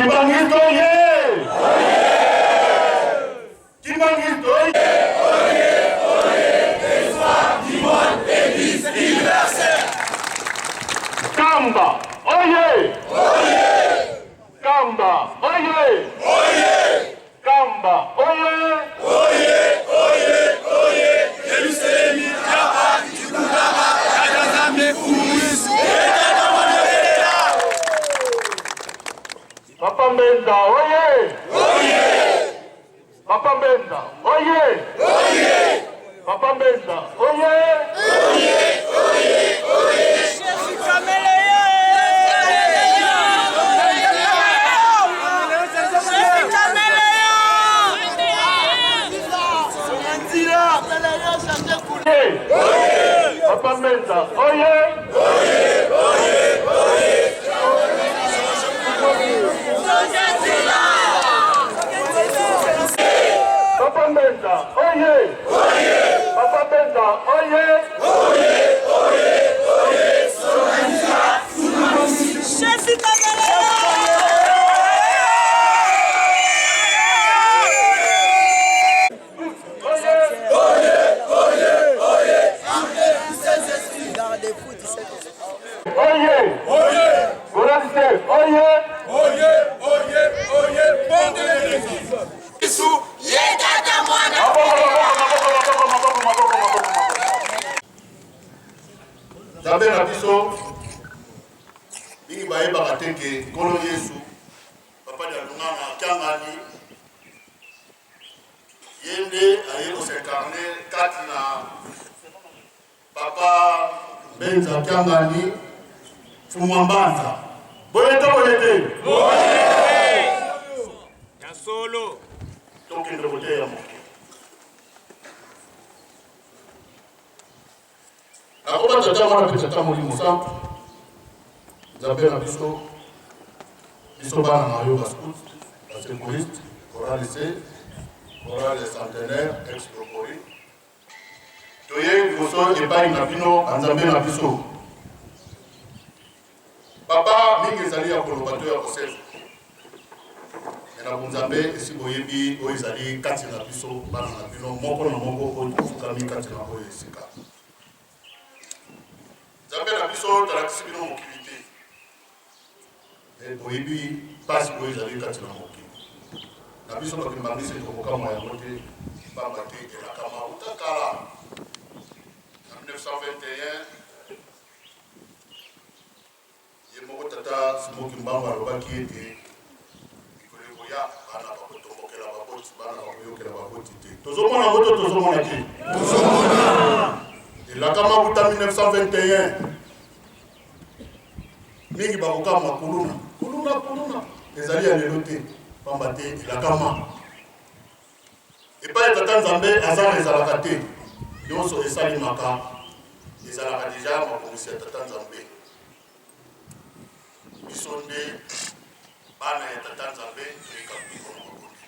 Kimbangisto oye! Kimbangisto oye! L'espoir du monde Église universelle. Kamba oye! Kamba oye! Kamba oye! Jerusalem yaba ikungama yakazame umuisi. Papa Mbenza oye! Papa Mbenza oye! Papa Mbenza oye! Papa Mbenza oye! Papa Mbenza oye! Papa Mbenza oye! Zabe na biso biki baye bakateke kolo Yesu papa de Lungana Kiangani yende aye ko s'incarner katina papa Mbenza Kiangani Fumwambanza bolete Ya solo tokende bote ya moke akoba tata mwana pe tata molimo santu Zabe na biso bana na yo bascout basecouriste chorale C chorale centenaire ex-propori toye liboso epai na bino anzambe na biso papa mingi ezali ya koloba to ya koseza na bunzambe esi boyebi oyo ezali kati na biso bana na bino moko na moko oyo tofukami kati na oyo esika Zabe na biso talakisi bino mokili te boyebi pasi oyo ezali kati na mokili na biso bakembangisi tokokama yango te pamba te elakama utakala na 1921 ye moko tata Simoki Mbango alobaki ete likoleko ya bana bakotombokela baboti bana bakoyokela baboti te tozomona ngo to tozomona te elakama kuta 1921 mingi bakokama kuluna ezali ya lelo te pamba te elakama epai tata Nzambe azala ezalaka te nyonso esalimaka ezalaka deja mabongisi ya tata Nzambe biso nde bana ya tata Nzambe toyekambi kono mabondeli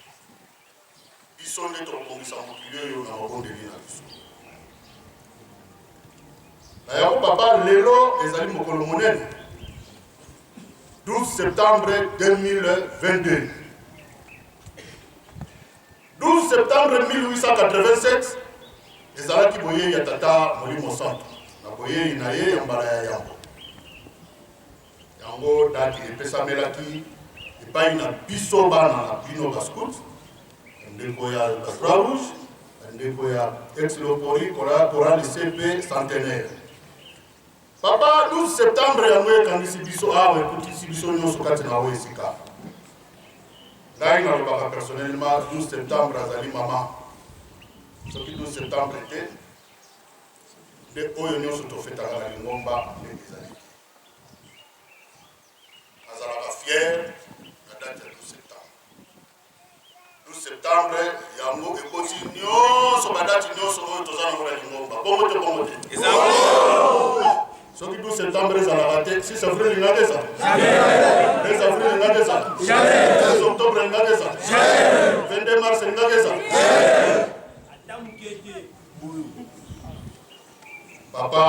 biso nde tokobongisa mokili oyo na mabondeli na biso na yango papa lelo ezali mokolo monene 12 septembre 2022 12 septembre 1887 ezalaki boyei ya tata Molimo Santu na boyei na ye ya mbala ya yango dati epesamelaki epai na biso bana na bino bascout ndeko ya Croix Rouge ndeko ya ex-propori chorale CP centenaire papa 12 septembre yango ekangisi biso awa ekutisi biso nyonso kati na oyo esika ngai nalobaka personnellement 12 septembre azali mama soki 12 septembre te nde oyo nyonso tofetaka na lingomba nde ezali azalaka fier na date ya 12 septembre yango ekoti nyonso badati nyonso oyo toza nango na lingomba bongo te soki 12 septembre ezalaka te 6 avril ingaka eza 2 avril ingaka eza 2 octobre ingaka eza 22 mars ingaka eza papa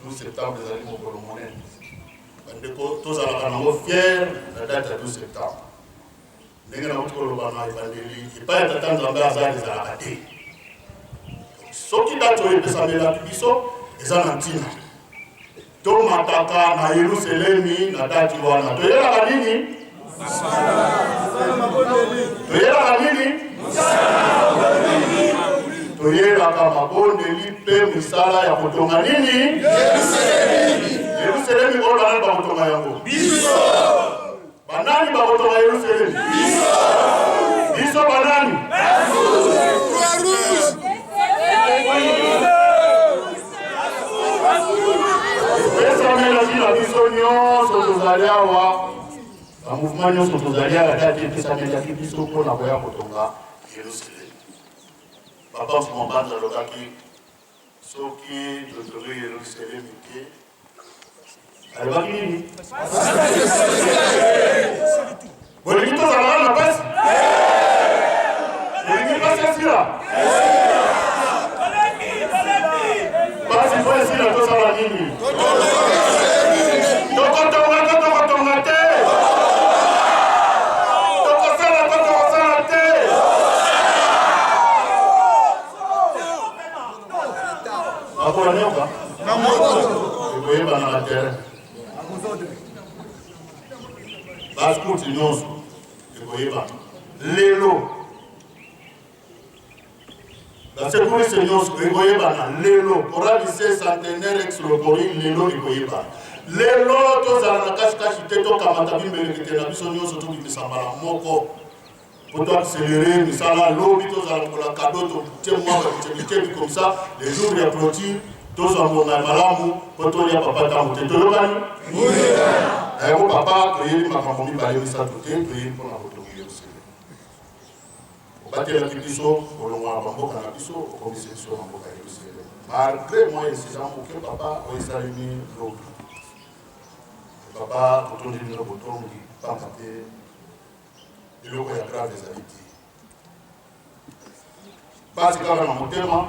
12 septembre ezali mokolo monene Tous à la fier la date à 12 septembre. Nous avons dit que nous avons dit pas être attendu à Gaza des Arabes. Ce qui date de Pessamela Piso, ils ont un tina. Tout mataka na Yerusalem na date wana. Tu es là à nini? Tu es là à nini? Tu es là à Mabondeli pe misala ya kutonga nini? Yerusalem ko bana ba kutonga yango. Biso. Banani ba kutonga Yerusalem? Biso. Biso banani? Un mouvement de Sotozalia a daté de sa médaille qui sont pour la voie Kotonga, Jérusalem. Papa, je m'en bats dans le cas qui sont qui de Jérusalem qui elle va venir. Vous voulez que tout ça la passe? Vous voulez que passe là? Pas si vous êtes là, tout ça va venir. Lelo la sécurité lelo pour lycée centenaire ex-locori lelo likoyeba lelo tozala na kashi te tokamata bimbelekete na biso nyonso tokibisambala moko pour accélérer misala lobi tozala kola cadeau to moi bitebitebi comme ça les jours ya clôture tozambonga malamu po tolia papa tango te tolobani ayako papa toyebi makambo mibale misato te toyebi mpona kotongi Yerusalem batela biso olongwa na bamboka na biso okomisa biso na mboka ya Yerusalem malgré moi insistant moke papa oesalemi lobi papa kotondi bino botongi pamba te biloko ya grave ezali te pasi kaka na motema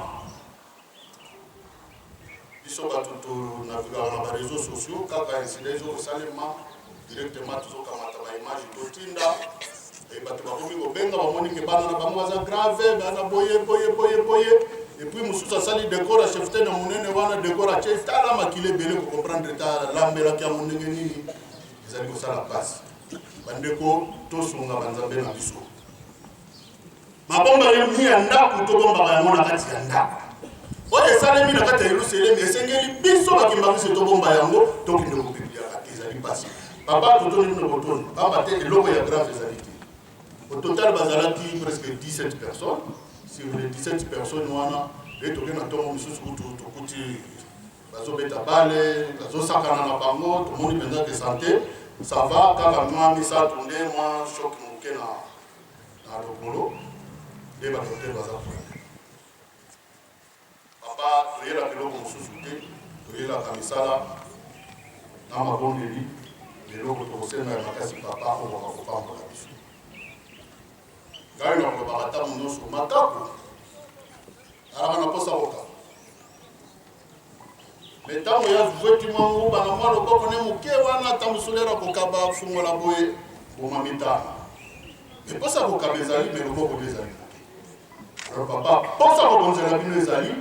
biso bato tonavigaka na bareseau sociaux kaka insida ezokosalema directement tozokamata baimage totinda bato bakomi kobenga bamoni ke bana na bango baza grave bana boye epuis mosusu asali décor achefte na monene wana décor atie tala makili ebele kocomprendre ta lambelaki yango ndenge nini ezali kosala pasi bandeko tosunga banzambe na biso mabomba yemi ya ndako tobombaka yango na kati ya ndako oyo esalemi na kati ya Yerusalem esengeli biso bakimba biso tobomba yango tokende kopibliaka te ezali pasi papa totoni bino botoni pamba te eloko ya grave ezali te au total bazalaki presque 17 personnes sur les 17 personnes wana etoke na ntongo misusu tokuti bazobeta bale bazosakana na bango tomoni mpenza ke santé ça va kaka mwa misato nde mwa choc moke na lokolo nde badokter baza problème papa toyela biloko mosusu te toyelaka misala na mabondeli biloko tokosenga ya makasi papa okoka kopambola biso ngai na kolobaka ntango nyonso makako alaka na posa koka me ntango ya vweti mwangu bana mwa loboko ne moke wana tambusolera kokaba fungola boye boma mitano me posa kokaba ezali me loboko nde ezali alors papa posa kobonzela bino ezali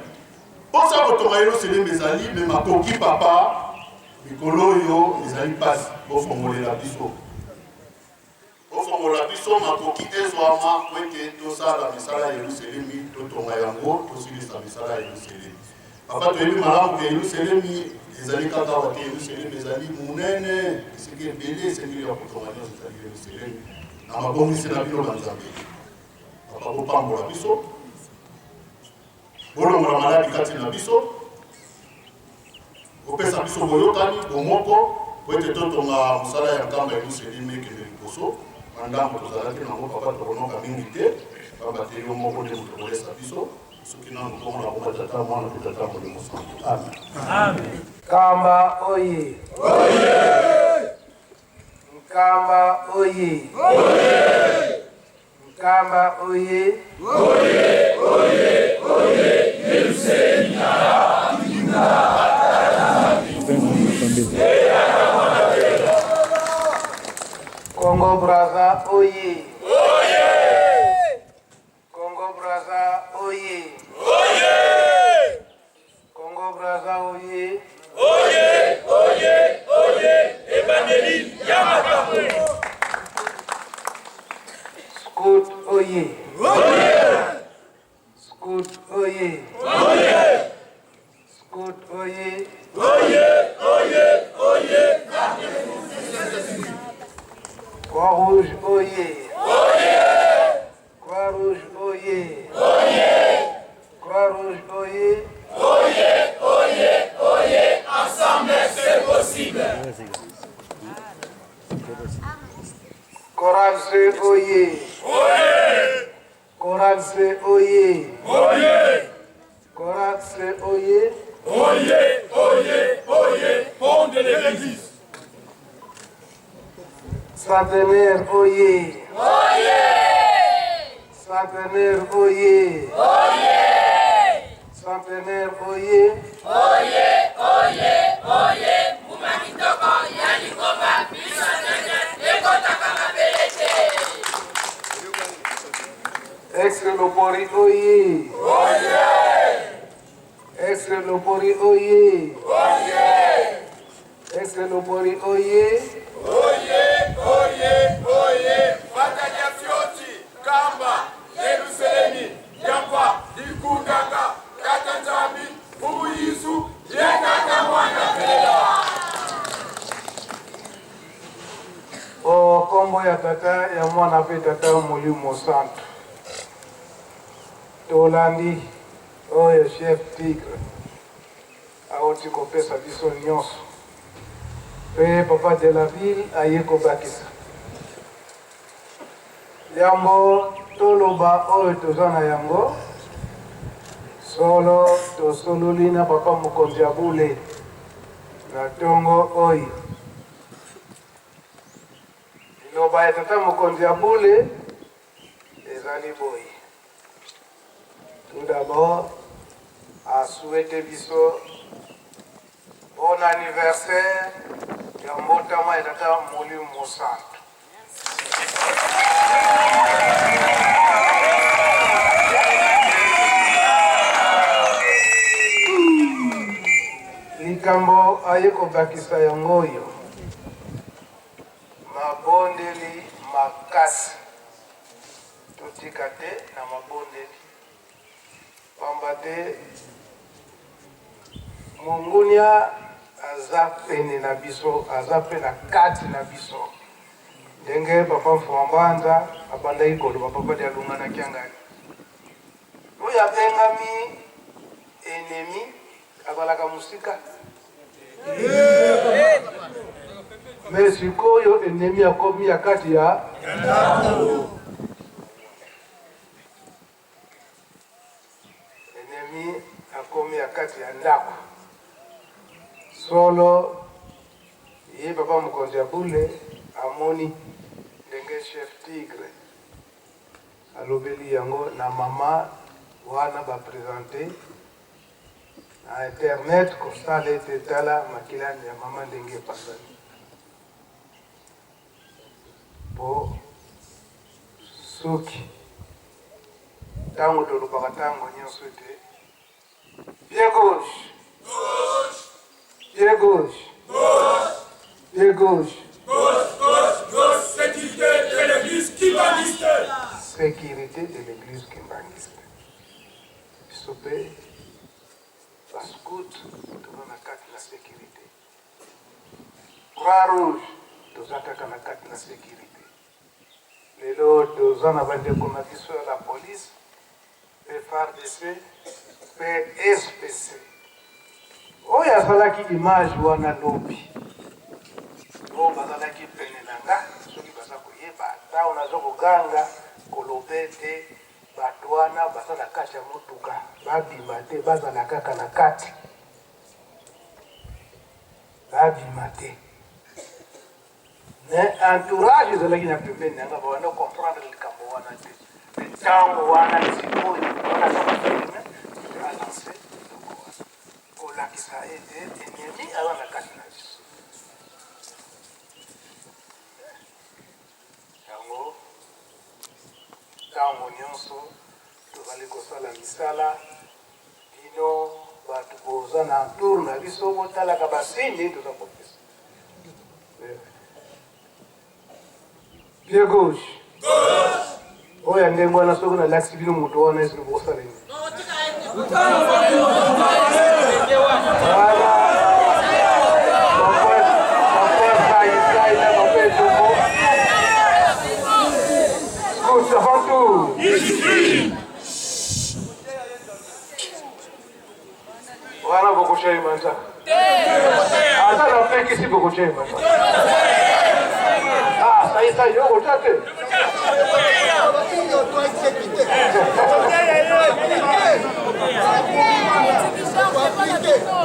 posa kotonga Yerusalem ezali me makoki papa mikolo oyo ezali pasi bofongolela biso ofongola biso makoki ezwama po ete tosala misala ya Yerusalemi totonga yango tosilisa misala ya Yerusalemi papa toyebi malamu ke Yerusalemi ezali kaka wa te Yerusalemi ezali monene esiki ebele esengeli ya kotonga nyonso ezali Yerusalemi na mabongisi na bino banzambe papa bopambola biso bolongola maladi kati na biso opesa biso boyokani bomoko po ete totonga mosala ya nkamba ya Yerusalemi ekende liboso bandambo tozalaki nango papa tokonoka mingi te pamba te yo moko nde moto kolesa biso soki nano komona komba tata mwana mpe tata molimo sango amen Nkamba oye Nkamba oye Nkamba oye Yerusalem na Congo Brazza, oyez! Oyez! Congo Brazza, oyez! Oyez! Congo Brazza, oyez! Oyez! Oyez! Oyez! Evangeline Yamatako! Scout, oyez! Oyez! Scout, oyez! Oyez! Scout, oyez! Oyez! Oyez! Oyez! Croix-Rouge, oyez! Oyez! Croix-Rouge, oyez! Oyez! Croix-Rouge, oyez! Oyez! Oyez! Oyez! Ensemble, c'est possible! Chorale C, oyez! Oyez! Chorale C, oyez! Oyez! Chorale C, oyez! Oyez! Oyez! Oyez! Pont de l'église! Centenaire, oyez! Centenaire, oyez! Centenaire, oyez! Ex-Lopori, oyez! Ex-Lopori, oyez! Ex-Lopori, oyez! Oyez! Oyez! Oyez! Batalia Fioti! Kamba! Yerusalemi! Yamba! Likunganga! Katanzambi! Mubuyisu! Yekata Mwana Pelela! O kombo ya tata ya mwana pe tata Molimo Santo. Tolandi oyo chef tigre aoti kopesa biso nyonso pe papa de la ville aye kobakisa yambo toloba oyo toza na yango solo tosololi na papa mokonzi ya bule na ntongo oyo liloba ya tata mokonzi ya bule ezali boye. Tout d'abord, à souhaiter biso bon anniversaire ya mbotama ya tata Molimo Santo. Likambo aye kobakisa yango oyo mabondeli makasi totika te na mabondeli pamba te mongunia aza pene na biso aza pe na kati na biso ndenge papa Mfwambanza abandaki koloba papa de alunganaki angani oyo abengami enemi azalaka mosika me sikoyo enemi akomi ya kati ya enemi akomi ya kati ya ndako solo ye papa mokonzi ya bule amoni ndenge chef tigre alobeli yango na mama wana baprésente na internet kosala ete tala makilani ya mama ndenge epasani po soki ntango tolobaka ntango nyonso ete pied gauche pied gauche pied gauche Sécurité de l'église kibaniste! sécurité de l'église kimbangiste biso mpe bascout toza na kati na sécurité croix rouge toza kaka na kati na sécurité lelo toza na bandeko na biso ya la police mpe FARDC mpe SPC oyo azalaki image wana lobi oyo bazalaki pene na nga soki baza koyeba ntango naza koganga koloba ete bato wana baza na kati ya motuka babima te bazala kaka na kati babima te me entourage ezalaki na pembeni nanga babanda comprendre likambo wana te me ntango wana sikoyo wana azakafilme alance eloko wana kolakisa ete enemi aza na kati na biso ntango nyonso tozali kosala misala bino bato boza na tour na biso botalaka basini toza kopesa pied gauche oyo ndenge wana soki nalakisi bino moto wana esili bokosala nini avant tout. Voilà beaucoup de choses. Attends, on fait ici beaucoup de choses. Ah, ça y est, ça y est, on va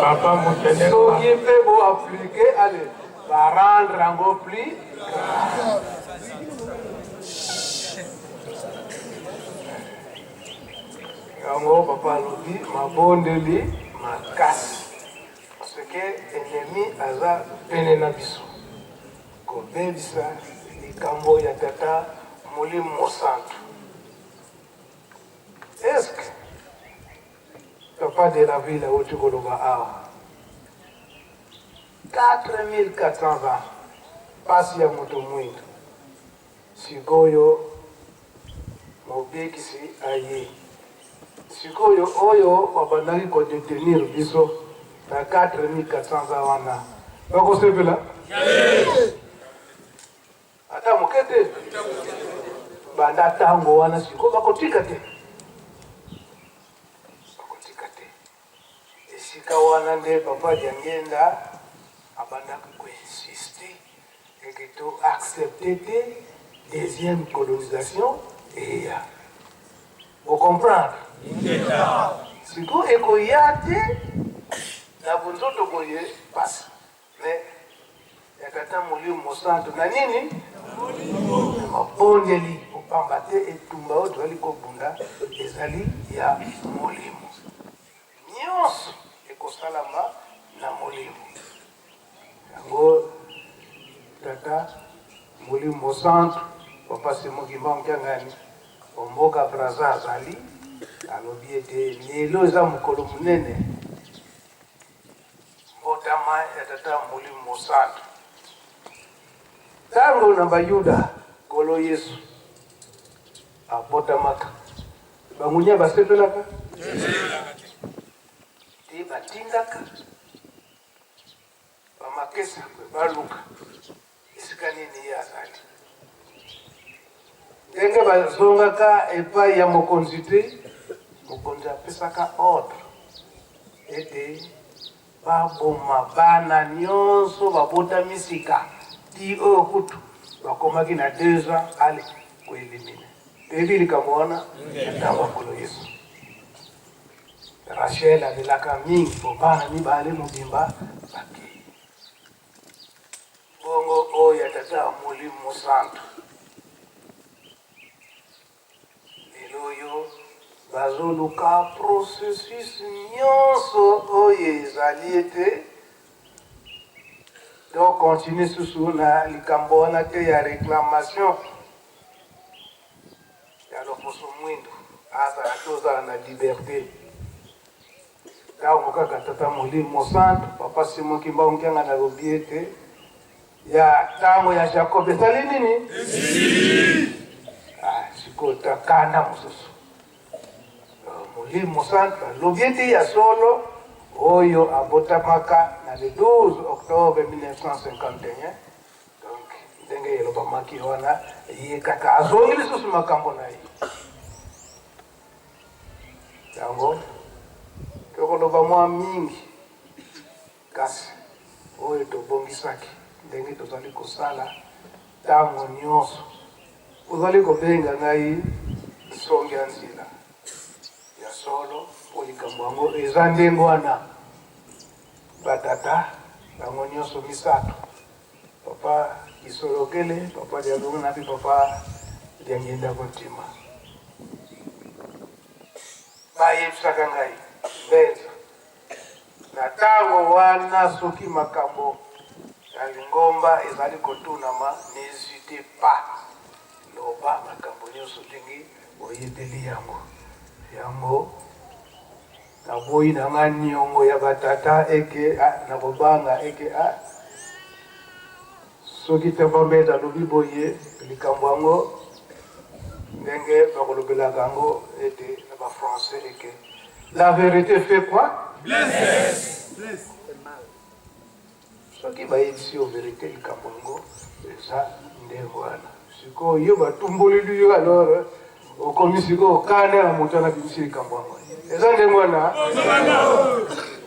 Papa, mon Seigneur. Ce qui fait beau appliquer, allez, va rendre encore plus grave. Yango papa alobi mabondeli makasi parce que ennemi aza pene na biso kobebisa likambo ya tata Molimo Mosantu. Est-ce que papa de la ville oti koloba awa 4400 ans pasi ya moto mwindu sikoyo mobekisi aye sikoyo oyo wabandaki kodetenir biso na 4400 wana bakosepela ata moke te banda ntango wana sikoyo bakotika te esika wana nde papa Diangenda abandaki koinsiste eke to accepte te deuxième colonisation eya bocomprendre siko ekoya te na bunzoto boye pasi me ya tata Molimo Mosantu na nini mabondeli kopamba te etumba oyo tozali kobunda ezali ya Molimo nyonso ekosalama na Molimo yango tata Molimo Mosantu papa Semokimba Mkiangani omboka braza azali alobi ete lelo eza mokolo munene mbotama ya tata Molimo Mosantu ntango na bayuda kolo Yesu abotamaka bangunya basepelaka te batindaka bamakesa baluka esika nini ye azali ndenge bazongaka epai ya mokonzi te mokonzi apesaka ordre ete baboma bana nyonso babotami sika ti oyo kutu bakomaki na 2 ans ale koelimine ebi likambo wana ntango akolo Yesu Rachel abelaka mingi po bana mibale mobimba bakei bongo oyo ya tata Molimo Mosantu lelo oyo bazoluka processus nyonso oyo ezali ete to continue susu na likambo wana te ya réclamation ya loposo mwindu azala tozala na liberté ntango kaka tata Molimo Mosantu papa Semokimba Mkiangani alobi ete ya ntango ya Jacob esali nini sikoyo takanda mosusu Molimo Mosantu alobi ete ya solo oyo abotamaka na le 12 octobre 1951 donc ndenge elobamaki wana ye kaka azongi lisusu makambo na ye yango tokoloba mwa mingi kasi oyo tobongisaki ndenge tozali kosala ntango nyonso ozali kobenga ngai songi ya nzela ya solo po likambo yango eza ndenge wana batata bango nyonso misato papa Kisolokele papa Dialungu na papa Diangenda kontima bayebisaka ngai benza na ntango wana soki makambo ya lingomba ezali kotunama n'hésitez pas loba makambo nyonso ndenge boyeteli yango na boyi na ngani yongo ya batata eke na kobanga eke soki tembambeta lobi boye likambo yango ndenge bakolobelaka yango ete na bafrançais eke la vérité fait quoi? Blesse. Soki bayebisi yo vérité likambo yango eza nde wana sikoyo batumboleli yo alors okomi sikoyo okane na moto anabimisi likambo yango eza nde wana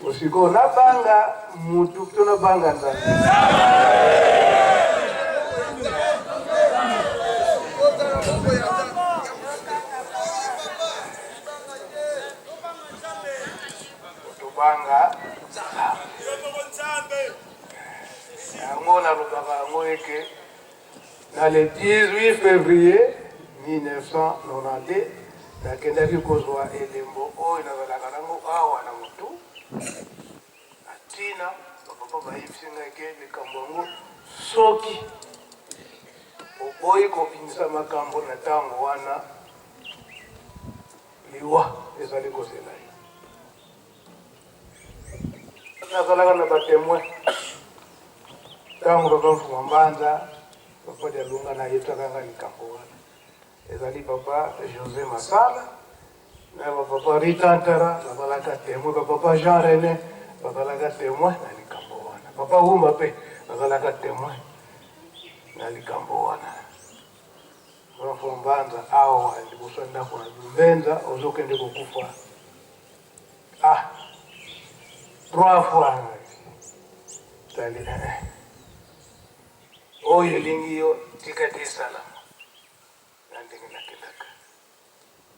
osikoyo nabanga mutu to nabanga nzambe tobanga yango nalobaka yango eke na le 18 février 1990 nakendaki kozwa elembo oyo nazalaka nango awa na motu atina bapapa bayebisinga eke likambo yango soki oboyi kobimisa makambo na ntango wana liwa ezali kozela ye nazalaka na batemoin ntango papa mfuma mbanza papa dialunga nayebisakanga likambo wana ezali papa José Masala na papa Ritantara bazalaka témoin papa Jean René bazalaka témoin na likambo wana papa Humba mpe bazalaka témoin na likambo wana papa mfuma mbanza awa liboso ndako na Lumbenza ozokende kokufa 3 fois tali oyo elingi yo tika te salama na ndenge nakendaka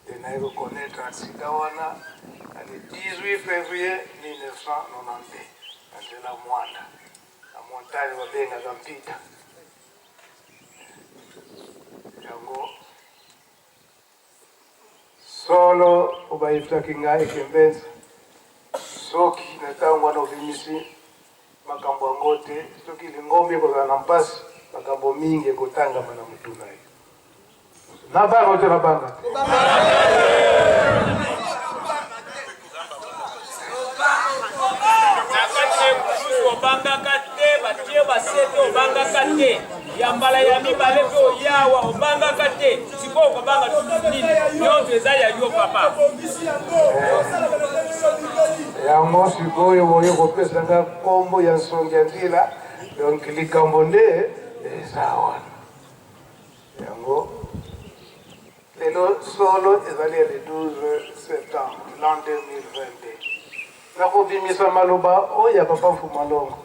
te naye kokonetre aksida wana na le 18 février 1990 na nzela mwanda na montagne babengaka mpita yango solo obayebisaki ngai ekembenza soki na ntango wana obimisi makambo yango te soki lingombi ekozala na mpasi makambo mingi ekotangama na mutu na ye nabanga te nabanga te obangaka te batie basete obangaka te ya mbala ya mibale mpe oyawa obangaka te sikoyo okobanga nini nyonso eza ya yo papa yango sikoyo boye kopesanga nkombo ya nsongi ya nzela donc likambo nde eza wana yango lelo solo ezali ya le 12 septembre l'an 2022 nakobimisa maloba oyo ya papa mfuma longo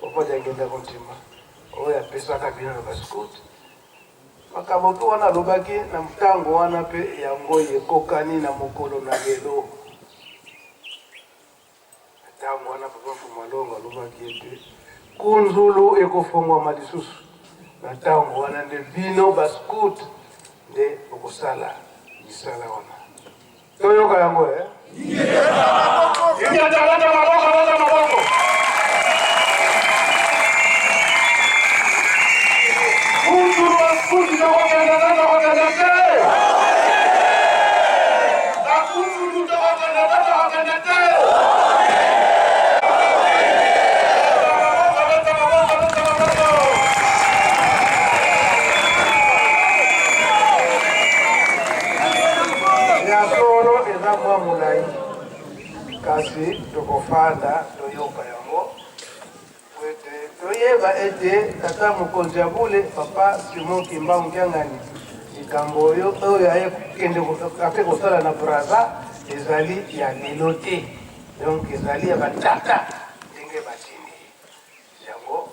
papa diangendako ntima oyo apesaka bino na bascout makambo mpe wana alobaki na ntango wana mpe yango ekokani na mokolo na lelo ntango wana papa mfuma longo alobaki ete kunzulu ekofongwama lisusu na ntango wana nde bino bascout nde okosala misala wana toyoka yango mwa mulai kasi tokofanda toyoka yango ete toyeba ete tata mokonzi ya bule papa Simon Kimbangu Kiangani likambo oyo ayekende ape kosala na Braza ezali ya lelo te donc ezali ya batata ndenge batindi yango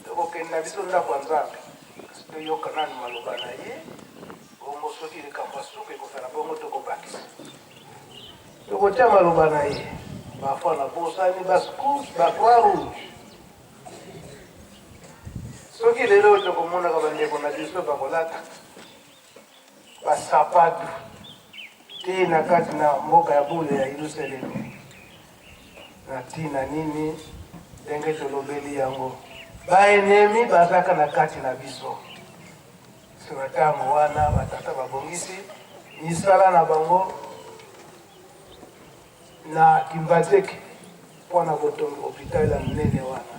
tokokende na biso ndako ya Nzambe kasi toyoka nani maloba na ye bongo soki likambo asuka ekosala bongo tokobakisa tokotia maloba na ye bafwa na bosani bascout bacroix rouge soki lelo tokomonaka bandeko na biso bakolata basapatu te na kati na mboka ya bule ya Yerusalemu na ntina nini ndenge tolobeli yango baenemi bazaka na kati na biso so ntango wana batata babongisi misala na bango na Kimbateke mpona kotonga hôpital ya monene wana.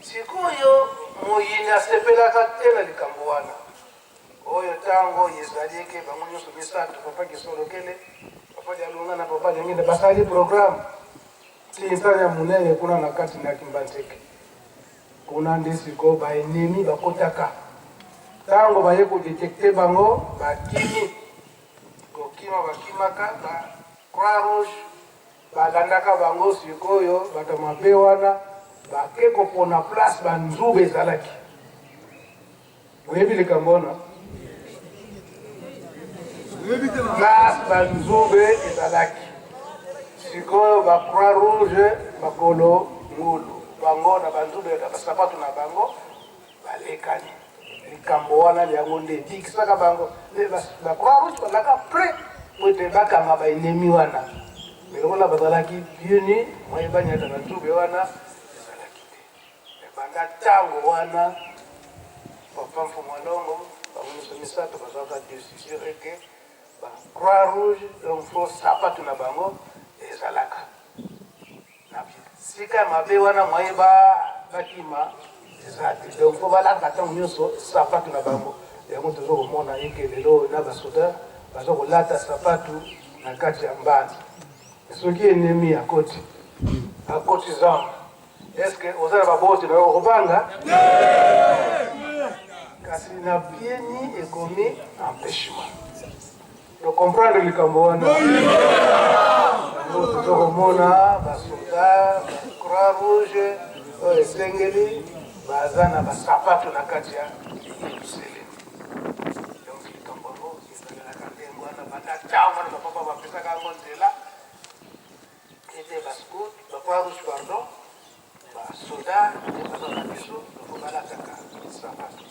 Sikoyo moyini asepelaka te na likambo wana oyo ntango ezali eke bango nyonso misato papa Kisolokele, papa Dialunga na papa Diangenda basali programme ti nsala ya monene kuna na kati na Kimbateke. Kuna nde sikoyo baennemi bakotaka ntango baye kodetekte bango bakimi kokima bakimaka ba Croix Rouge balandaka bango sikoyo bato mabe wana bake kopona place banzube ezalaki. Oyebi likambo wana place banzube ezalaki sikoyo ba Croix Rouge bakolo ngulu bango na banzube na basapatu na bango balekani. Likambo wana yango nde tikisaka bango ba Croix Rouge balaka pre pote bakanga baennemi wana melokola bazalaki bieni mwayebanyata na nzube wana ezalaki te. Ebanda ntango wana papa Mfumwalongo bamuniso misato bazalaka desisire ke ba Croix Rouge donc fo sapatu na bango ezalaka na sika mabe wana mwayeba bakima ezalaki donc fo balaka ntango nyonso sapatu na bango yango tozokomona eke lelo na basoda bazokolata sapatu na kati ya mbanza. Soki ennemi akoti zamba eske ozala baboti na okobanga kasi na bieni ekomi empêchement de comprendre likambo wana tozokomona basoda Croix Rouge oyo esengeli baza na basapatu na kati ya Yerusalemu. Donc likambo yango esalelaka ndenge wana banda ntango wana bapapa bapesaka yango nzela était bascout, Croix Rouge pardon, soda, bazana biso, bakobala kaka sapatu.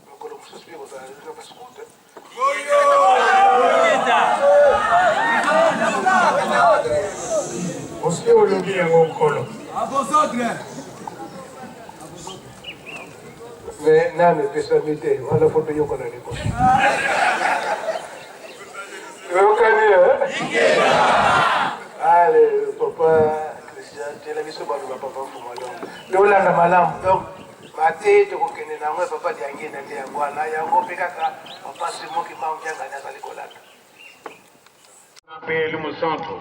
Lokolo mosusu kozala bascout. Oske olobi yango nkolo. Mais nane pesami te, wana foto yoko na liboso. Yokani allez, papa Christian, tu l'as vu sur le papa Mfumwalongo. Yolanda malamu, donc mate to kokene na ngwe papa Diangenda te yangwana yango pekaka papa Simo ki manganga na zali kolanda. Appel mu centre.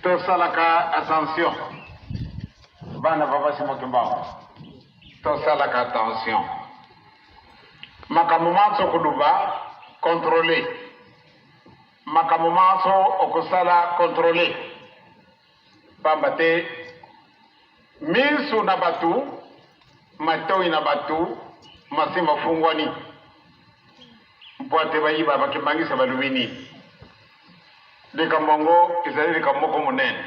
To salaka ascension. Bana papa Simo Kimbangu. To salaka attention. Makamumatso kuduba contrôler. Makamumaso okosala contrôler pambate misu na batu matoi na batu masima fungwani mpoate bayiba bakimangisa balumini likamongo izali likamoko monene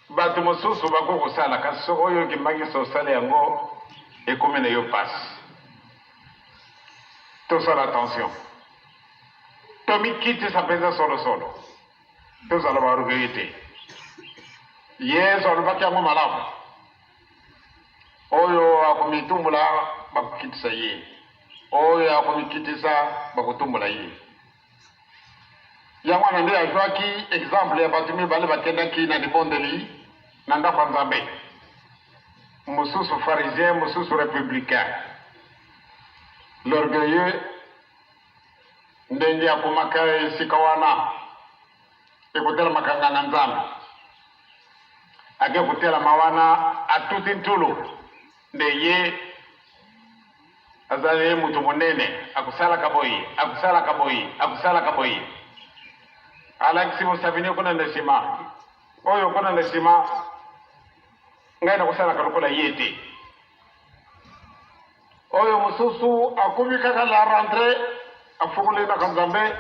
batu mosusu bako kosala kasi oyo kimangisa osala yango ekomena yo passe tosala attention Tomi kiti sa pesa solo. Tous à la barugete. Yes, on va kiamu malamu. Oyo akumitumula bakukiti sa ye. Oyo akumikiti sa bakutumula ye. Yamwana nde ajwaki exemple ya batumi bale bakendaki na dibondeli na ndako Nzambe. Mususu pharisien, mususu républicain. L'orgueilleux ndenge ya kumaka esika wana ekutela makanga na Nzambe ake kutela mawana atuti ntulu ndeye azali mutu monene akusala kaboyi alakisi musavini kuna ndesima oyo kuna ndesima ngai na kusala kalukola yete oyo mususu akubikaka la rentrée afukule na Nzambe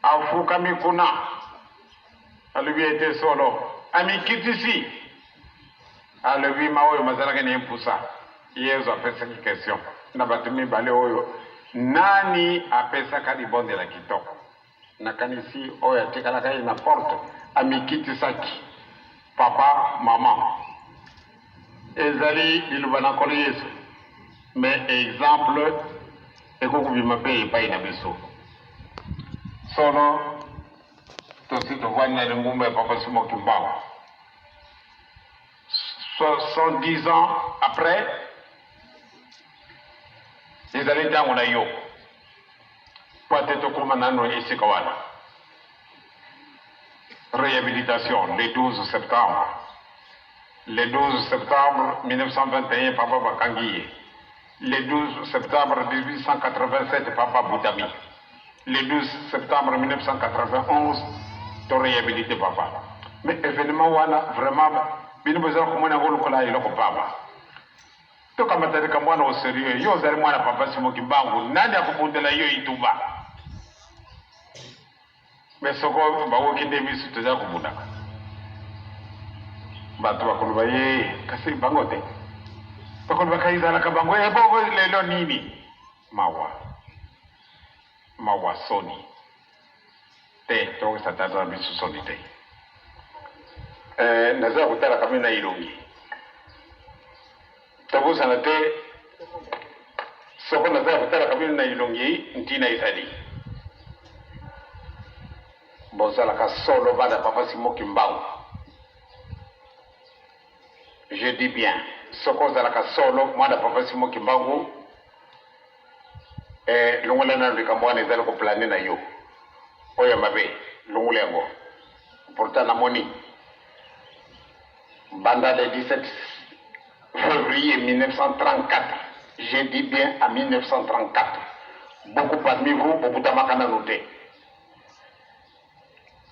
afuka mikuna alubi ete solo amikitisi alubi maoyo mazalaka ni mpusa yezo apesa ki question na batumi bale oyo nani apesa ka libonde la kitoko na kanisi oyo atekala ka na porte amikitisaki papa mama ezali bilubana kolo Yesu mais exemple ekokubima pe epai na biso solo tosi to vanya le ngumba papa Simon Kimbangu. 70 ans après, ils allaient dans mon aïe. Peut-être comme un an et c'est quoi. Réhabilitation, le 12 septembre. Le 12 septembre 1921, Papa Bakangiye. Le 12 septembre 1887, Papa Boutami. Le 12 septembre 1991, tu réhabilité Papa. Mais événement, vraiment, bino besoin comme on a voulu coller le papa. To kama tari kama wana oserieux, yo zari mwana papa Simon Kimbangu, nani akubundela yo ituba. Mais soko bawo kinde bisu tuza kubunda. Batu bakuluba ye kasi bangote. Bakuluba kaiza la kabango e bogo lelo nini? Mawa soni. Te to satata bisu soni te. Naza kutala kama na ilongi. Tabu sanate soko naza kutala kama na ilongi ntina isali. Bozala ka solo bada papa Simon Kimbangu. Je dis bien, soko zala ka solo mwana papa Simon Kimbangu. Longole na ndika mwana zala ko planer na yo. Oya mabe, longole ngo. Pourtant na moni. Banda le 17 février 1934, je dis bien en 1934, beaucoup parmi vous, beaucoup d'amakana noté.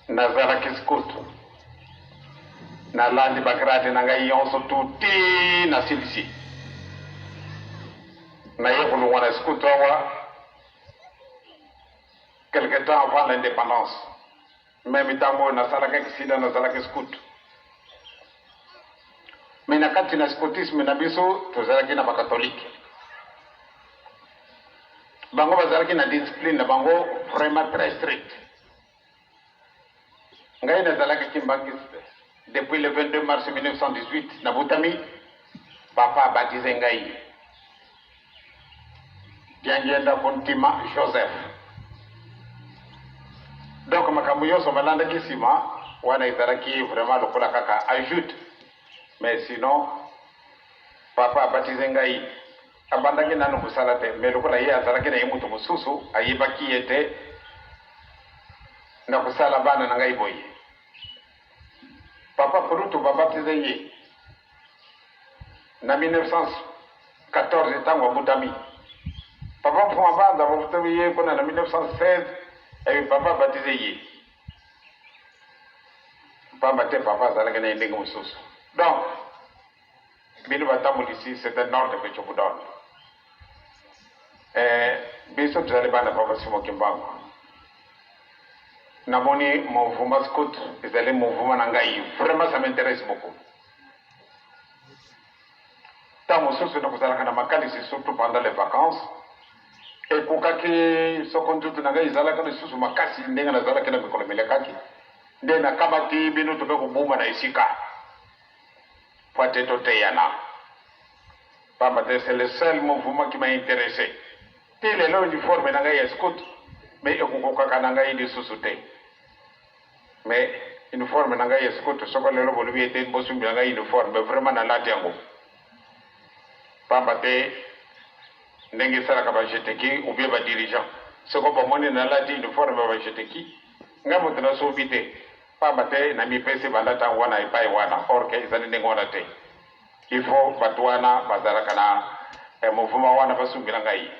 Nazara Kiskut, Nalandi Bakrate Nangayi, on se tout na silisi. Naïe wana Skutrawa, quelque temps avant l'indépendance, même temps, Nazara Kisida, Nazara Kiskut. Mais na kati na scotisme na biso tozalaki na bakatolike bango bazalaki na discipline na bango vraiment très strict. Ngai nazalaki kimbangiste depuis le 22 mars 1918 na Boutami, papa baptisé ngai Diangenda Kontima Joseph. Donc makambo yoso malanda kisima wana izalaki vraiment lokola kaka ajoute. Mais sinon, papa a baptisé ngai. Abandaki nanu kusalate. Mais le kola ye azalaki na yemutu mususu ayebaki ete na kusala bana na ngai boye. Papa Kurutu ba baptisé ye. Na 1914 tango Boutami. Papa Fouambanda ba baptisé ye kona na 1916 et papa baptisé ye. Papa te papa azalaki na yendengo mususu. Donc, ici, c'est un ordre que je vous donne. Biso tuzali bana papa Simon Kimbangu. Namoni mouvement scout, ezali mouvement nangai. Vraiment, ça m'intéresse beaucoup. Tant mosusu na kuzalaka na makali, c'est surtout pendant les vacances. Et kukaki sokontutu nangai ezalaka na susu makasi ndenga nazalaka na mikolo melekaki. Nde na kamati bino tobe kubuma na isika. C'est le seul mouvement qui m'a intéressé. Il est là uniforme nangai scout, mais okukoka nangai de sous-souté. Mais uniforme nangai scout, ce que le lobo lui était bosum nangai uniforme, mais vraiment na la tiango. Pambate nengi sala ka ba jeteki ou bien ba dirigeant. Ce que ba moni na la uniforme ba jeteki, ngamo tena sobite. Pambate na mi pese balata wana ipai wana orke izani ngona te. Il faut batwana bazaraka na mouvement wana basungila ngai.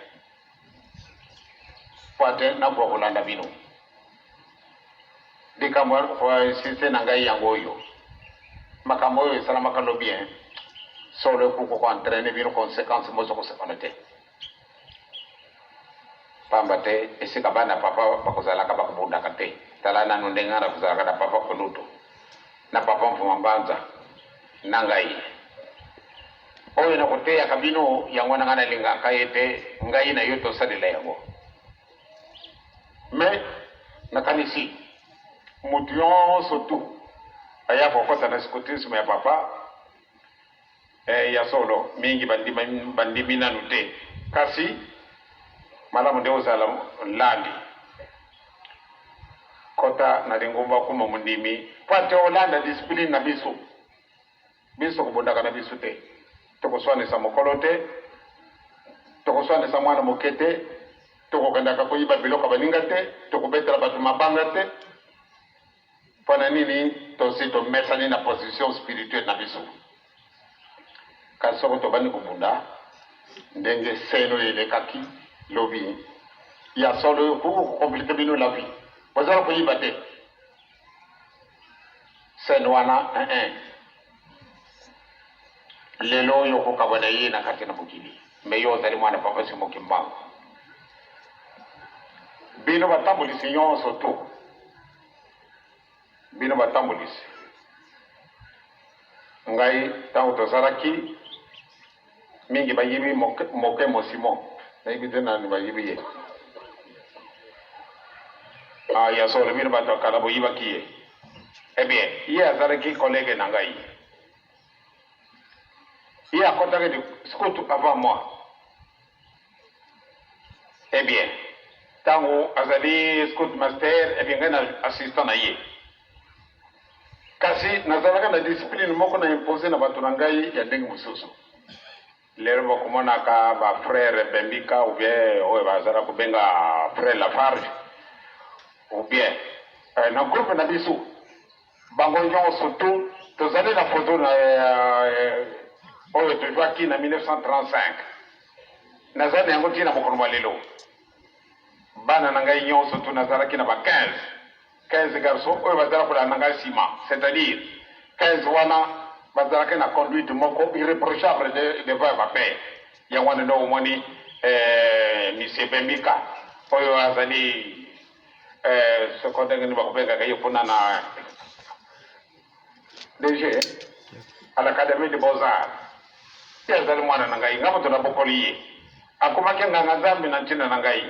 Pate na bokolanda bino. Dikamwa kwa sise na ngai yango yo. Makambo yo sala makalo bien. Solo kuko ko entraîner bino conséquences mozo ko se connaître. Pambate esika bana papa bakozalaka bakubunda kate. Talana no ndengara kuzalaka na papa konuto. Na papa Mfumambanza nangai. Oyo na koteya kabino yango nangana linga kayete ngai na yoto sadela yango. Mais nakanisi mution surtout aya kokota na scotisme ya papa ya solo mingi bandimi na nute kasi malamu ndio zala landi kota na lingumba kuma mundimi pate olanda discipline na biso biso kubondaka na biso te tokoswanisa mokolo te tokoswanisa mwana moke te tokokendaka koyiba biloko baninga te tokobetela bato mabanga te mpona nini tosi tomesani na position spirituelle na biso kasi soko tobandi kobunda ndenge seno elekaki lobi ya solo kokomplike bino la vie bozala koyiba te seno wana lelo oyo okokabwana ye na kati na mokili me yo ozali mwana papa simoki mbango bino batambulisi nyonso to bino batambulisi ngai ntango tozalaki mingi bayibi moke mosimo nayibi te nani bayibi ye ya solo bino bato akala boyibaki ye bien ye azalaki collègue na ngai ye akotaki de scout avant moi bien ntango azali scout master bien ngai na assistant na ye kasi nazalaka na discipline moko na impose na bato na ngai ya ndenge mosusu lero bakomonaka bafrère bembika ou bien oyo bazala kobenga frère lafarge ou bien na groupe na biso bango nyonso tu tozali na photo na oyo tozwaki na 1935 nazali yango ntina mokolo mwa lelo bana na ngai nyonso tu nazalaki na ba 15 garçons oyo bazala kolanda na ngai nsima c'est-à-dire 15 wana bazalaki na conduite moko irréprochable devant bapere yango wana ndo omoni monsieur bembika oyo azali soko ndenge ni bakobengaka ye mpona na DG à l'académie de beaux-arts ye azali mwana na ngai nga moto nabokoli ye akomaki nganga nzambe na ntina na ngai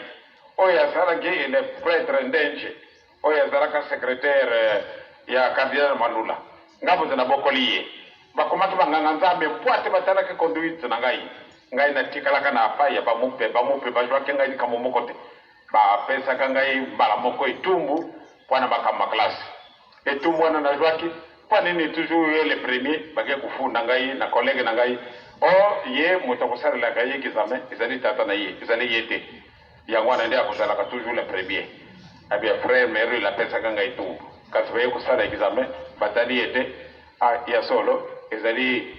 oyo asalaki le prêtre ndenje oyo azalaka secrétaire ya cardinal malula nga moto nabokoli ye bakomaki banganga nzambe mpo ate batalaki conduite na ngai ngai natikalaka na apai ya bamupe bazwaki ngai likambo moko te bapesaka ngai mbala moko etumbu mpona makambo ya klase etumbu wana nazwaki mpo nini toujours ye le premier bake kofunda ngai na collègue na ngai o ye moto akosalelaka ye examen ezali tata na ye ezali ye te yango wana nde akozalaka toujours le premier abia frère meril apesaka ngai etumbu kasi baye kosala examen batali ye te ya solo ezali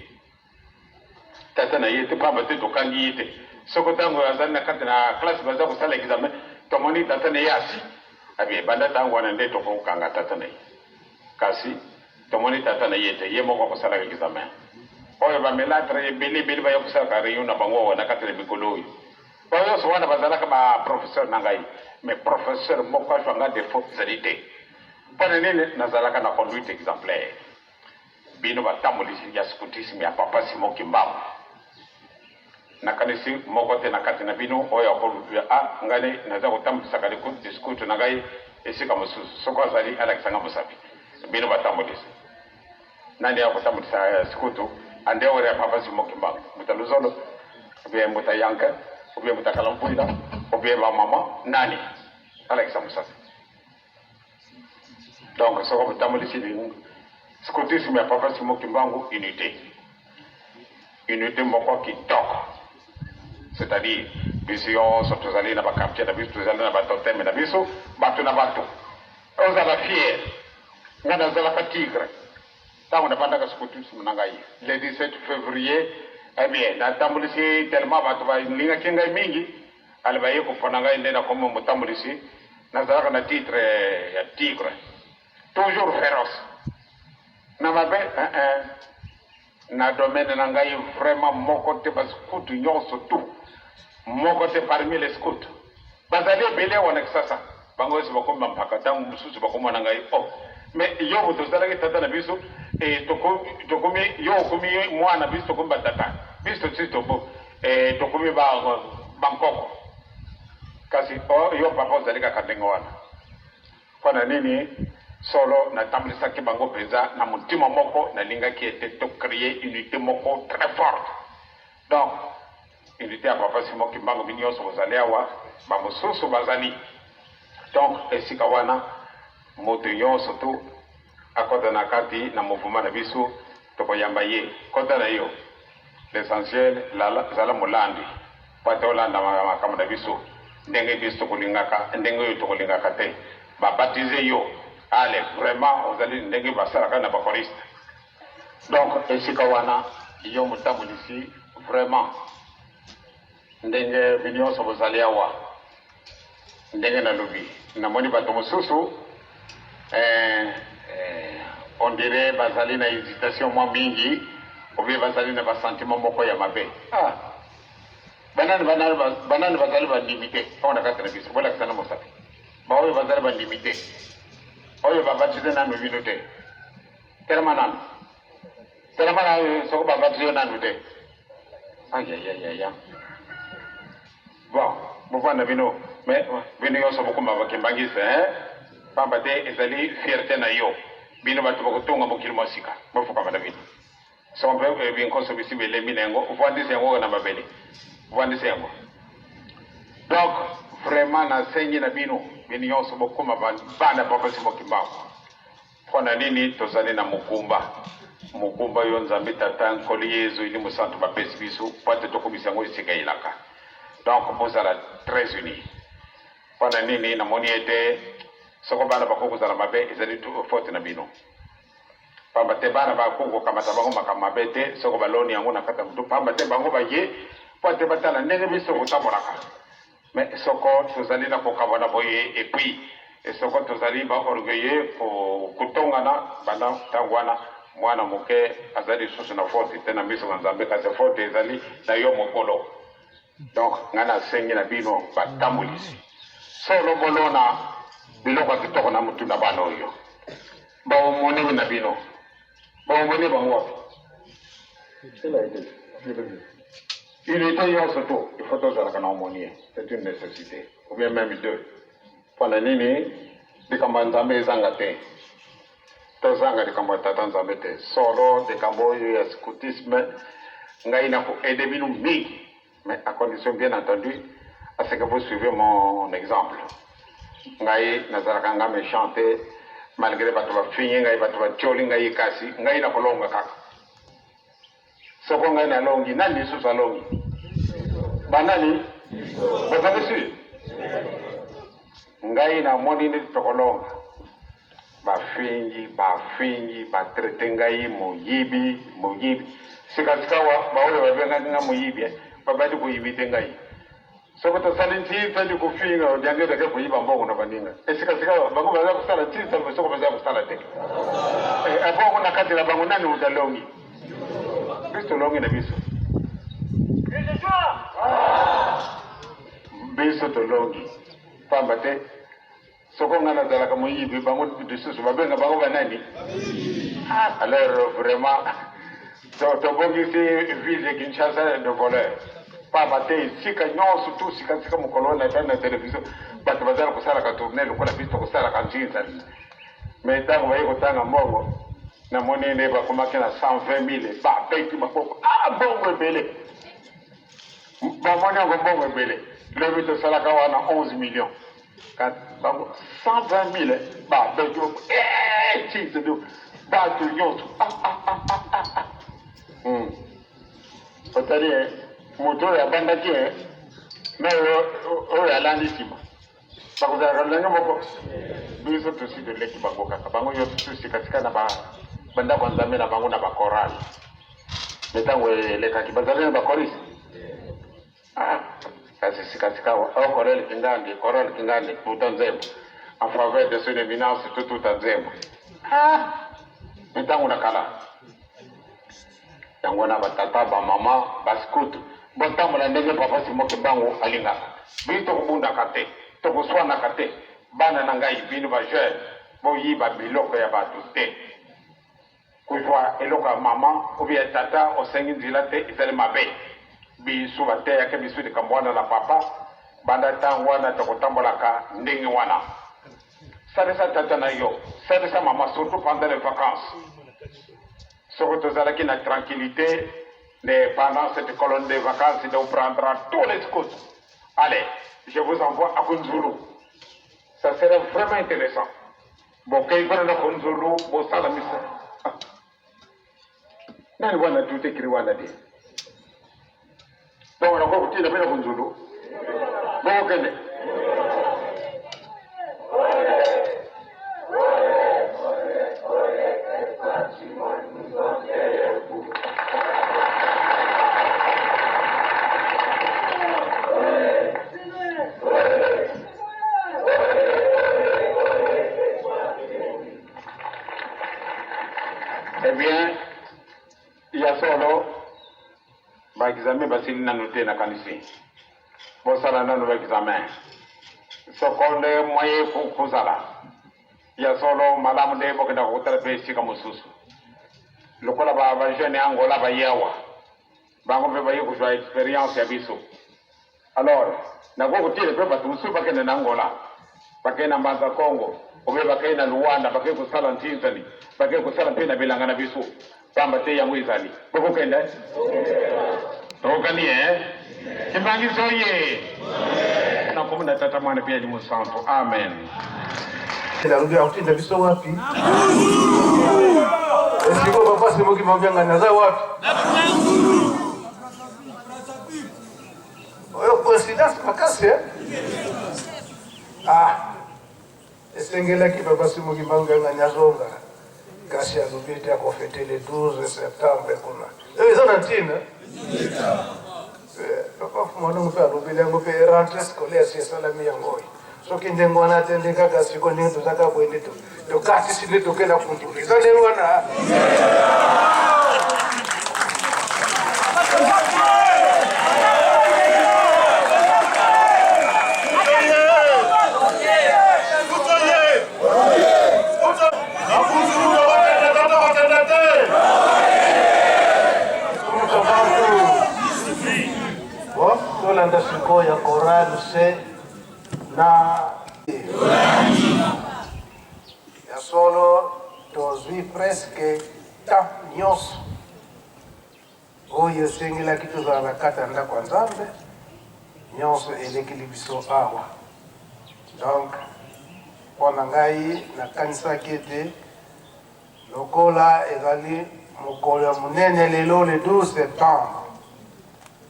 tata na ye te pamba te tokangi ye te soko ntango azali na kati na classe baza kosala examen tomoni tata na ye asi abie banda ntango wana nde tokokanga tata na ye kasi tomoni tata na ye te ye moko akosalaka examen oyo bamelatre ebele baya kosalaka réunion na bango wana kati na mikolo oyo oyo nyonso wana bazalaka baprofesseur na ngai mais professeur moko azwanga defo ezali te mpona nini nazalaka na conduite exemplaire bino batambulisi ya scoutisme ya papa Simon Kimbangu nakanisi moko te na kati na bino oyo akolutuya ngani naza kotambulisaka discoute na ngai esika mosusu soko azali alakisanga mosapi bino batambulisi nani akotambulisa sikutu ande ore ya papa Simon Kimbangu mutaluzolo obie mutayanka obie mutakalampuila obie bamama nani alakisa mosapi donc soko batambulisi scoutisme ya papa Simon Kimbangu unité moko kitoko c'est-à-dire biso nyonso tozali na bakartier na biso tozali na batoteme na biso bato na bato ozala fier nga nazalaka tigre ntango nabandaka scoutisme na ngai le 17 février bien natambulisi tellement bato balingaki ngai mingi ali baye kopona ngai nde nakoma motambulisi nazalaka na titre ya tigre toujours féroce na mabe na domaine na ngai vraiment moko te bascout nyonso tu moko te parmi les scouts bazali ebele wana kisasa bango esi bakomi bampaka ntango mosusu bakomona ngai mais yo moto ozalaki tata na biso tokomi yo okomi mwana biso tokomi batata biso ti tokomi bankoko kasi yo papa ozali kaka ndenge wana mpona nini solo natambulisaki bango mpenza na motima moko nalingaki ete tocréer unité moko très forte donc unité ya papa Simon Kimbangu bino nyonso bozali awa bamosusu bazali donc esika wana moto nyonso tu akota na kati na mouvement na biso tokoyamba ye kota na yo l'essentiel zala molandi pate olanda makambo na biso ndenge biso tokolingaka ndenge oyo tokolingaka te babaptize yo ale vraiment ozali ndenge basalaka na bakoriste donc esika wana yo motambulisi vraiment ndenge bino nyonso bozali awa ndenge nalobi namoni bato mosusu on dirait bazali na hésitation mwa mingi obe bazali na basentiment moko ya mabe banani bazali bandimite mpona kati na biso bolakisa na mosapi baoyo bazali bandimite oyo babatize nanu bino te telema nanu soko babatize yo nanu te ayayayaya bon bovanda bino mais bino nyonso bokoma bakembangisa pamba te ezali fierté na yo bino bato bakotonga mokili mwa sika bofukama na bino sompe binkoso bisi belembi na yango ovandisa yango na mabele ovandisa yango donc vraiment nasengi na bino bino nyonso bokoma bana bapasi mokimbango mpona nini tozali na mokumba oyo nzambe tata nkoli yezu ili mosantu bapesi biso po ate tokomisa yango esika elaka donc bozala très unis mpona nini namoni ete soko bana bakoki kozala mabe ezali faute na bino pamba te bana bakoki kokamata bango makambo mabe te soko baloni yango na kati ya motu pamba te bango baye po ate batala ndenge biso kotambolaka mais soko tozali na kokabwana boye epuis soko tozali baorgueille kotongana banda ntango wana mwana moke azali lisusu na faute te na miso na nzambe kasi faute ezali na yo mokolo donc ngai nasengi na bino batambulisi solo bolona biloko ya kitoko na mutu na bana oyo baomoni na bino baomoni bango wapi unité nyonso to il faut tozalaka na omonie c'est une nécessité ou bien même deux mpona nini likambo ya nzambe ezanga te tozanga likambo ya tata nzambe te solo likambo oyo ya scoutisme ngai na koaide bino mingi mais à condition bien entendu à ce que vous suivez mon exemple ngai nazalaka nga méchant te malgré bato bafinye ngai bato batioli ngai kasi ngai na kolonga kaka soko ngai nalongi nani lisusu alongi banani bazali sur ngai namoni neti tokolonga bafingi batraite ngai moyibi sikasika wa baoyo babengaki nga moyibi babali koyibi te ngai soko tosali nti tali kofinga odiangedake koyiba mbongo na baninga esikasika bango baza kosala nti soko baza kosala te abongo na kati na bango nani uzalongi kristo longi na biso biso tolongi pamba te soko nga nazalaka moyibi bango lisusu babenga bango banani alors vraiment tobongisi ville Kinshasa de voleur pamba te esika nyonso tu sikasika mokolo na etali na televizio bato bazala kosalaka tourne lokola biso tokosalaka nzinza mais ntango baye kotanga mbongo namoni nde bakomaki na 120 000 babeti maboko mbongo ebele bamoni yango mbongo ebele lobi tosalaka wana 11 millions bango 120 000 babeti maboko tinzedo bato nyonso otali moto oyo abandaki me oyo alandi nsima bakozalaka ndenge moko biso tosi toleki bango kaka bango nyonso tosikasika na bandako ya nzambe na bango na bakorale me ntango elekaki bazali na bakorisi kasi sikasika okorele kingandi tuta nzembo en faveur de son éminence tuta nzembo me ntango na kala yango na batata bamama baskutu botambola ndenge papa simoke bango alingaka biso tokobundaka te tokoswanaka te bana na ngai bino bajeune boyiba biloko ya bato te kozwa eloko ya mama obi ya tata osengi nzela te ezali mabe biso bateyaka biso likambo wana na papa banda ntango wana tokotambolaka ndenge wana salisa tata na yo salisa mama surtout pendant les vacances soko tozalaki na tranquillité pendant cette colonne de vacances de prendra tous les scouts. Allez, je vous envoie à Kunzulu. Ça serait vraiment intéressant. Bokai bana na konzulu bosala misa. Nani wana tute kiri wana de. Bawa na kwa kutina bena konzulu. Bawa kende. Eh bien, il y a solo ba examen basili na noté na kanisi. Bo sala na no examen. Sokonde moye kusala. Il y a solo malamu de bokenda ko pe sika mususu. Lokola ba jeune Angola ba yawa. Bango be ba yiko jwa expérience ya biso. Alors, na go tire pe ba tusu ba kende na Angola. Ba kena mbanza Congo. Obe ba kena Luanda ba kena kusala Tanzania. Bake kusala pena bilangana biso pamba te yango izali boko kenda tokani kimbangi soye na komuna tata mwana pia ni musanto amen la rudia utinda biso wapi esiko papa simo kimwambia naza wapi oyo coincidence makasi esengela ki papa simo kimwambia nazonga kasi alubiti ako fêter le 12 septembre kuna. Ils ont antine. Papa fumano mpe alubili yango pe rentrée scolaire si salami yango. Soki ndengo wana tendeka kasi ko ninto zaka bwende to kasi sile to kela kundu. Ils ont les wana. Tolanda siko ya Koran se na ya solo tozwi presque ta nyonso oyo esengela ki tozala na kati ya ndako ya Nzambe nyonso elekeli biso awa. Donc mpona ngai nakanisaki ete lokola ezali mokolo ya monene lelo le 12 septembre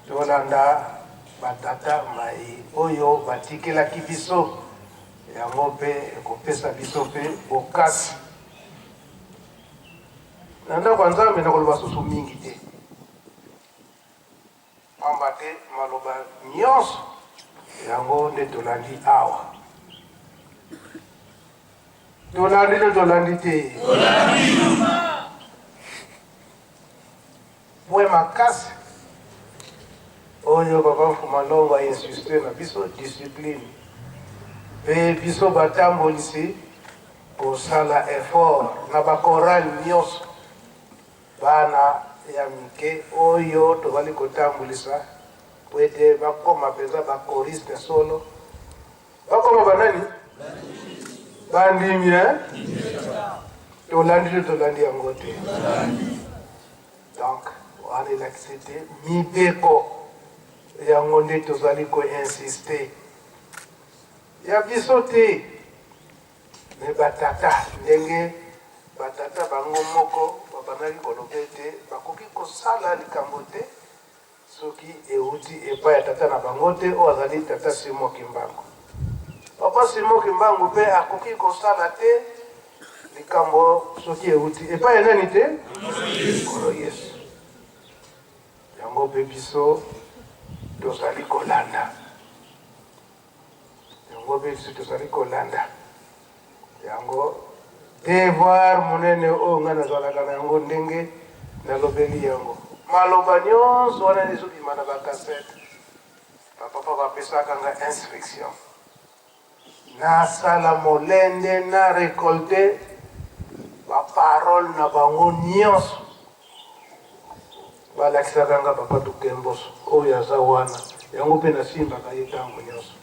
tolanda batata mai oyo batikelaki biso yango mpe ekopesa biso mpe bokasi na ndako ya Nzambe nakoloba susu mingi te pamba te maloba nyonso yango nde tolandi awa tolandi nde tolandi te bwe makasi oyo papa Mfumalongo a insisté na biso discipline pe biso batambolisi kosala effort na bakorali nyonso bana ya mike oyo tobali kotambolisa po ete bakoma mpenza bakoriste solo bakoma banani bandimi tolandi te tolandi yango te donc wana elakisi te mibeko yango nde tozali koinsiste ya biso te me batata ndenge batata bango moko babandaki koloba ete bakoki kosala likambo te soki euti epai ya tata na bango te oyo azali tata Simon Kimbangu. Papa Simon Kimbangu mpe akoki kosala te likambo soki euti epai ya nani te kolo Yesu. Yango mpe biso tozali kolanda yango mpe biso tozali kolanda yango devoir monene oyo ngai nazalaka na yango ndenge nalobeli yango maloba nyonso wana ezobima na bakasete bapapa bapesaka nga instruction nasala molende na récolte baparole na bango nyonso balakisaka nga papa Tukemboso oyo aza wana yango mpe nasimbaka ye ntango nyonso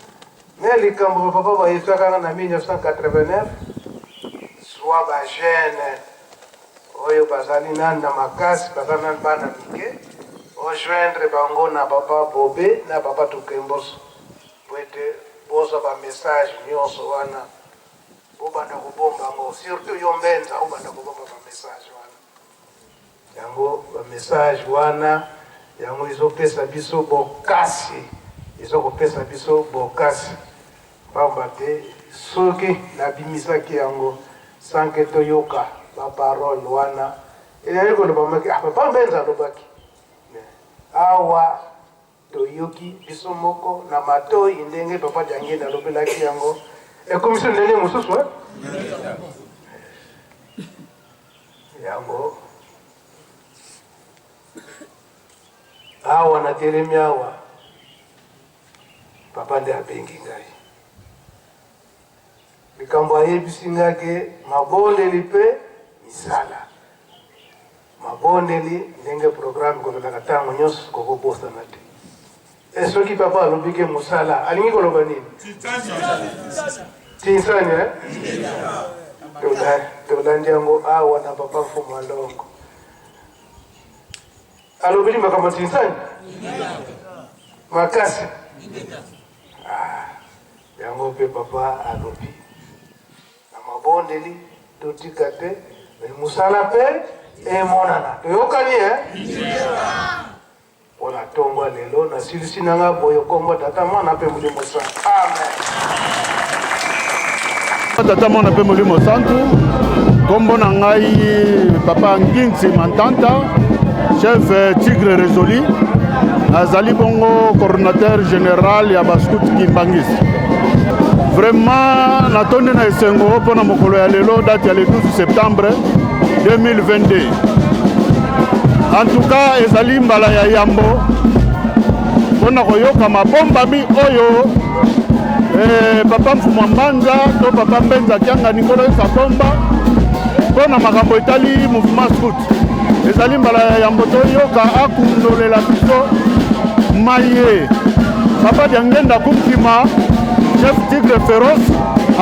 me likambo bapapa bayesaka nga na 1989 soit bagene oyo bazali nani na makasi baza nani bana mike ojoindre bango na papa Bobe na papa Tukemboso po ete bozwa bamessage nyonso wana obanda kobomba ngo surtout yo mbenza obanda kobomba ba message wana yango ba message wana yango izopesa biso bokasi izokopesa biso bokasi pamba te soki nabimisaki yango sanke toyoka ba parole wana ezali koloba maki papa mbenza alobaki awa toyoki biso moko na matoi ndenge papa Diangenda alobelaki yango ekomisi ndenge mosusu yango awa natelemi awa papa nde abengi ngai likambo ayebisi ngai ke mabondeli mpe misala mabondeli ndenge programme kolobaka ntango nyonso kokobosana te soki papa alobi ke mosala alingi koloba nini tinsani tolandi yango awa na papa Mfumu Alongo alobeli makambo tinsani makasi yango mpe papa alobi na mabondeli totika te mosala mpe emonana toyokani mpona tongwa lelo nasilisi nanga boye kombo tata mwana mpe molimo santu amen. Tata mwana mpe molimo santu kombo na ngai papa Nginzi Mantanta chef Tigre Résolu azali bongo coordinateur général ya bascout Kimbangisi. Vraiment natondi na esengo mpona mokolo ya lelo date ya le 12 septembre 2022. En tout cas ezali mbala ya yambo mpona koyoka mabombami oyo papa Mfumu Mbanza to papa Mbenza Kianga Nikolo Sakomba mpona makambo etali mouvement scout. Ezali mbala ya yambo toyoka akundolela biso maye papa Diangenda kumtima chef Tigre féroce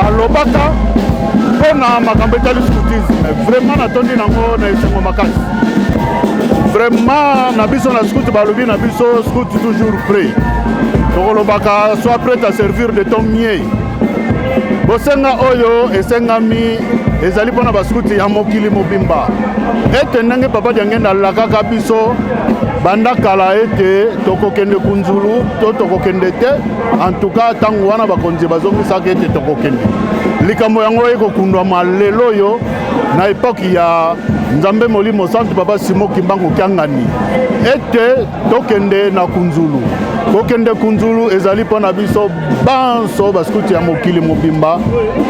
alobaka mpona makambo etali scoutisme. Vraiment natondi nango na esengo makasi. Vraiment na biso na scout balobi na biso scout toujours prêt. Tokolobaka soit prêt à servir de ton mieux. Bosenga oyo esengami ezali mpona baskuti ya mokili mobimba ete ndenge papa Diangenda alakaka biso banda kala ete tokokende kunzulu to tokokende te. En tout cas ntango wana bakonzi bazongisaka ete tokokende likambo yango ekokundwama lelo oyo na epoki ya Nzambe Molimo Santu papa Simo Kimbangu Kiangani ete tokende na kunzulu. Kokende kunzulu ezali mpona biso banso baskuti ya mokili mobimba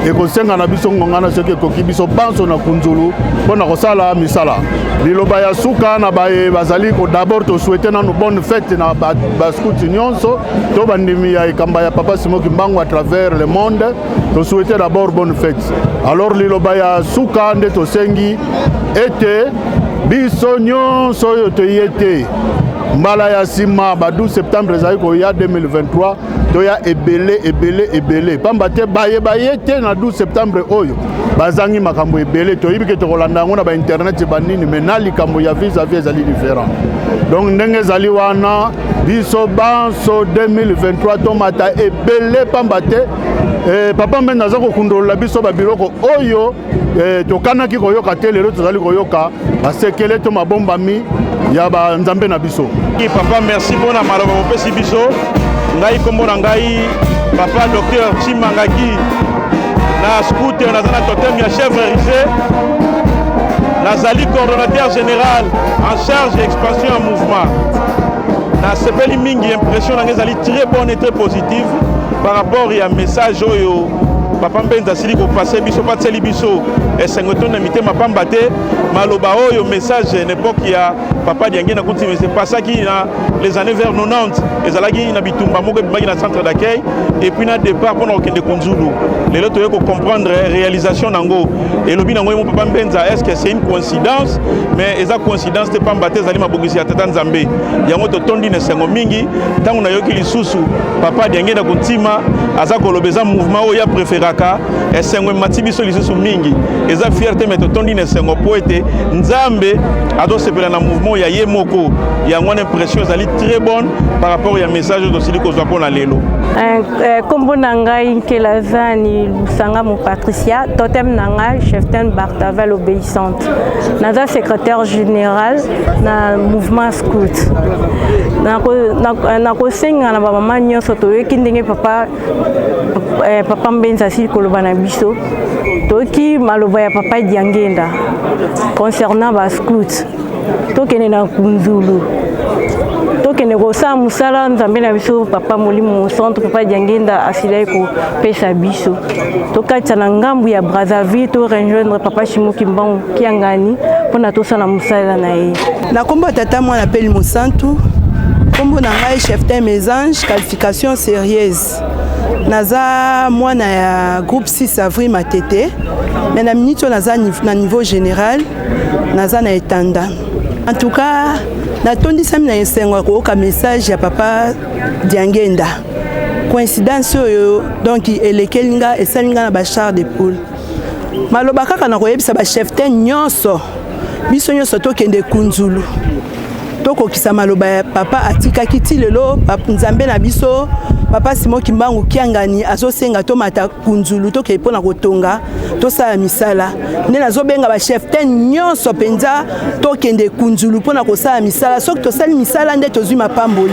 ekosenga na biso ngongana soki ekoki biso banso na kunzulu mpona kosala misala. Liloba ya suka na baye bazali ko d'abord to souhaiter nanu bonne fête na baskuti nyonso to bandimi ya ekamba ya papa Simo Kimbangu à travers le monde to souhaiter d'abord bonne fête. Alors liloba ya suka nde to sengi ete biso nyonso oyo toyete mbala ya sima ba 12 septembre ezali koya 2023 toya ebele pamba te baye te na 12 septembre oyo bazangi makambo ebele toyibi ke tokolanda yango na ba internet banini mais na likambo ya vis-à-vis ezali différent. Donc ndenge ezali wana biso banso 2023 tomata ebele pamba te papa Mbenza aza kokundolola biso babiloko oyo tokanaki koyoka te lelo tozali koyoka basekele to mabombami ya banzambe na biso. Papa merci mpona maloba opesi biso ngai kombo na ngai papa docteur Chimangaki na scout naza na totem ya chef RG nazali coordonnateur général en charge expansion en mouvement na sepeli mingi impression na ngai ezali très bonne et très positive par rapport à message oyo papa Mbenza asili kopase biso patseli biso esengo to na mitema pamba te maloba oyo message n'époque ya papa Diangenda kuti mais c'est pasaki na les années vers 90 ezalaki na bitumba moko ebimaki na centre d'accueil et puis na départ mpona kokende kunzulu lelo toye ko comprendre réalisation nango elobi nango mo papa Mbenza est-ce que c'est une coïncidence mais eza coïncidence te pamba te ezali mabongisi ya tata Nzambe yango totondi na esengo mingi ntango nayoki lisusu papa Diangenda kuntima aza kolobeza mouvement oyo ya préféraka esengo emati biso lisusu mingi eza fierté mais totondi na esengo po ete Nzambe adosepela na mouvement ya ye moko yango na impression ezali très bonne par rapport ya message tosili kozwa mpona lelo. Kombo Nangai Kelazani Lusanga mon Patricia, Totem Nanga, Cheftain Bartavel obéissante. Naza secrétaire général na mouvement scout. Nako senga na maman nyonso toyoki ndenge papa Mbenza si koloba na biso. Toki maloba ya papa Diangenda concernant ba scout. Tokene na Kunzulu. Tokene kosa musala nzambe na biso papa Molimo centre papa Diangenda asilai ko pesa biso. Tokatsa na ngambu ya Brazzaville to rejoindre papa Shimoki Mbangu Kiangani pona tosala musala na ye. Na kombo tata moi appelle Mosantu. Kombo na ngai cheftain mes anges qualification sérieuse. Naza moi na groupe 6 avril Matete. Mais na minute naza na niveau général naza na etanda. En tout cas, natondi sami na esengo ko ka message ya papa Diangenda. Coïncidence donc elekelinga esalinga na ba char de poule. Maloba kaka na koyebisa ba cheftain nyonso. Biso nyonso tokende Kunzulu. Toko kisa maloba ya papa atika kiti lelo nzambe na biso papa Shimoki Mbangu Kiangani azosenga to mata Kunzulu toke pona kotonga to sala misala nde nazobenga ba cheftain nyonso penza tokende Kunzulu pona kosala misala soki tosali misala nde tozwi mapamboli.